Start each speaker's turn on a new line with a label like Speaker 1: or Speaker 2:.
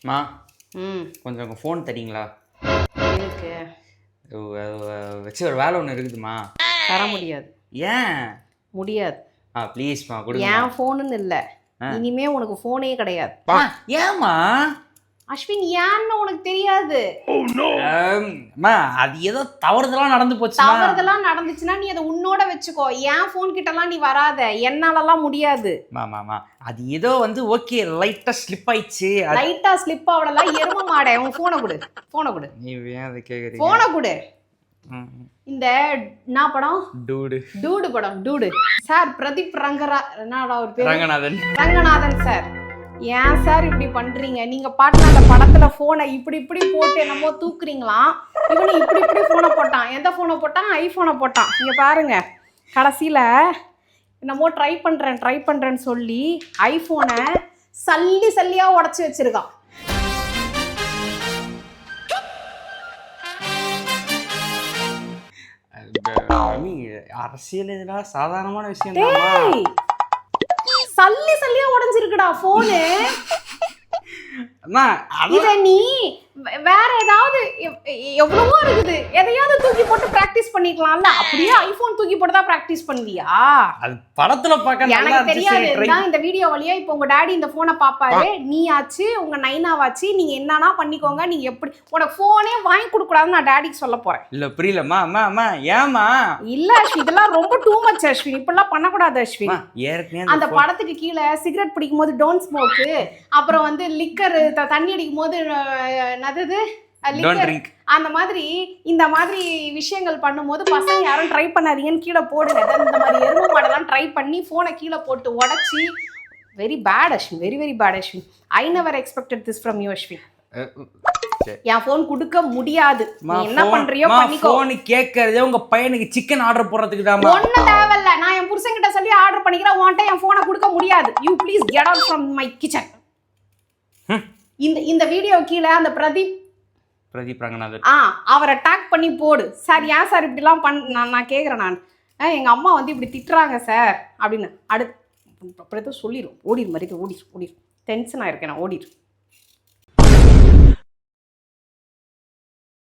Speaker 1: மா
Speaker 2: ம்
Speaker 1: கொஞ்சம் ஃபோன் தரீங்களா?
Speaker 2: இருக்கு.
Speaker 1: வச்சு ஒரு வேலை ஒன்று இருக்குதுமா.
Speaker 2: தர முடியாது.
Speaker 1: ஏன்?
Speaker 2: முடியாது.
Speaker 1: ப்ளீஸ்மா கொடுங்க.
Speaker 2: என் ஃபோனுன்னு இல்லை, இனிமே உனக்கு ஃபோனே கிடையாது.
Speaker 1: ஏம்மா?
Speaker 2: அஸ்வின், ஏன்னு உனக்கு தெரியாது.
Speaker 1: அம்மா அது ஏதோ தவறுதெல்லாம் நடந்து போச்சு.
Speaker 2: தவறுதெல்லாம் நடந்துச்சுன்னா நீ அதை உன்னோட வச்சுக்கோ. என் ஃபோன் கிட்டலாம் நீ வராத, என்னாலலாம் முடியாது.
Speaker 1: மாமா அது ஏதோ வந்து ஓகே லைட்டா ஸ்லிப் ஆயிடுச்சு.
Speaker 2: லைட்டா ஸ்லிப் ஆவடலாம், எரும மாடே. உன் ஃபோனை கொடு, ஃபோனை கொடு.
Speaker 1: நீ ஏன் அதை கேக்குறீங்க?
Speaker 2: ஃபோனை கொடு. இந்த என்ன படம்?
Speaker 1: டூடு.
Speaker 2: டூடு படம். டூடு சார், பிரதீப் என்னடா ஒரு பேர்?
Speaker 1: ரங்கநாதன்
Speaker 2: சார். ஏன் சார் இப்படி பண்றீங்க? நீங்க பாட்டு அந்த படத்துல போனை இப்படி இப்படி போட்டு என்னமோ தூக்குறீங்களாம். இவனு இப்படி இப்படி போனை போட்டான். எந்த போனை போட்டான்? ஐபோனை போட்டான். இங்க பாருங்க, கடைசியில என்னமோ ட்ரை பண்றேன்னு சொல்லி ஐபோனை சல்லியா உடைச்சு வச்சிருக்கான்.
Speaker 1: அரசியல் இதெல்லாம் சாதாரணமான விஷயம் தான்.
Speaker 2: சல்லியா உடைஞ்சிருக்குடா போனு. இத நீ வேற ஏதாவது எவ்வளவோ இருக்குது, எதையாவது தூக்கி போட்டு பிராக்டிஸ் பண்ணிக்கலாம்ல. அப்படியே ஐபோன் தூக்கி போட்டு தான் பிராக்டிஸ் பண்ணுவியா?
Speaker 1: அது படத்துல பார்க்க நல்லா
Speaker 2: எனக்கு தெரியாது. நான் இந்த வீடியோ வழியா இப்போ உங்க டாடி இந்த போனை பாப்பாரு, நீ ஆச்சு உங்க நைனாவாச்சு, நீங்க என்னன்னா பண்ணிக்கோங்க. நீங்க எப்படி உனக்கு போனே வாங்கி கொடுக்க கூடாதுன்னு நான் டாடிக்கு சொல்ல போறேன்.
Speaker 1: இல்ல புரியலமா? அம்மா ஏமா?
Speaker 2: இல்ல அஸ்வின், இதெல்லாம் ரொம்ப டூ மச் அஸ்வின். இப்பெல்லாம் பண்ணக்கூடாது அஸ்வின். அந்த படத்துக்கு கீழே சிகரெட் பிடிக்கும் போது டோன்ட் ஸ்மோக், அப்புறம் வந்து லிக்கர் தண்ணி அடிக்கும் போது என்னது அந்த மாதிரி இந்த மாதிரி விஷயங்கள் பண்ணும்போது பசங்க யாரும் ட்ரை பண்ணாதீங்கன்னு கீழே போடுங்க. இந்த மாதிரி எருமை மாடெல்லாம் ட்ரை பண்ணி போனை கீழே போட்டு உடச்சி very bad Ashwin, very very bad Ashwin. I never expected this from you Ashwin. என் போன் கொடுக்க முடியாது. நீ என்ன பண்றியோ பண்ணிக்கோ.
Speaker 1: போன் கேக்குறதே உங்க பையனுக்கு சிக்கன் ஆர்டர் போடுறதுக்கு தான்.
Speaker 2: ஒண்ணு தேவையில்ல, நான் என் புருஷன் கிட்ட சொல்லி ஆர்டர் பண்ணிக்கிறேன். உன்கிட்ட என் போனை கொடுக்க முடியாது. You please get out from my kitchen. இந்த வீடியோ கீழே அந்த பிரதீப் ரங்கநாதன் அவரை டேக் பண்ணி போடு. சார் ஏன் சார் இப்படிலாம் நான் கேட்குறேன். நான் எங்கள் அம்மா வந்து இப்படி திட்டுறாங்க சார் அப்படின்னு அடுத்து அப்படியே சொல்லிடும். ஓடிடு மாதிரி ஓடிடு. டென்ஷன் ஆயிருக்கேன் நான். ஓடிடு.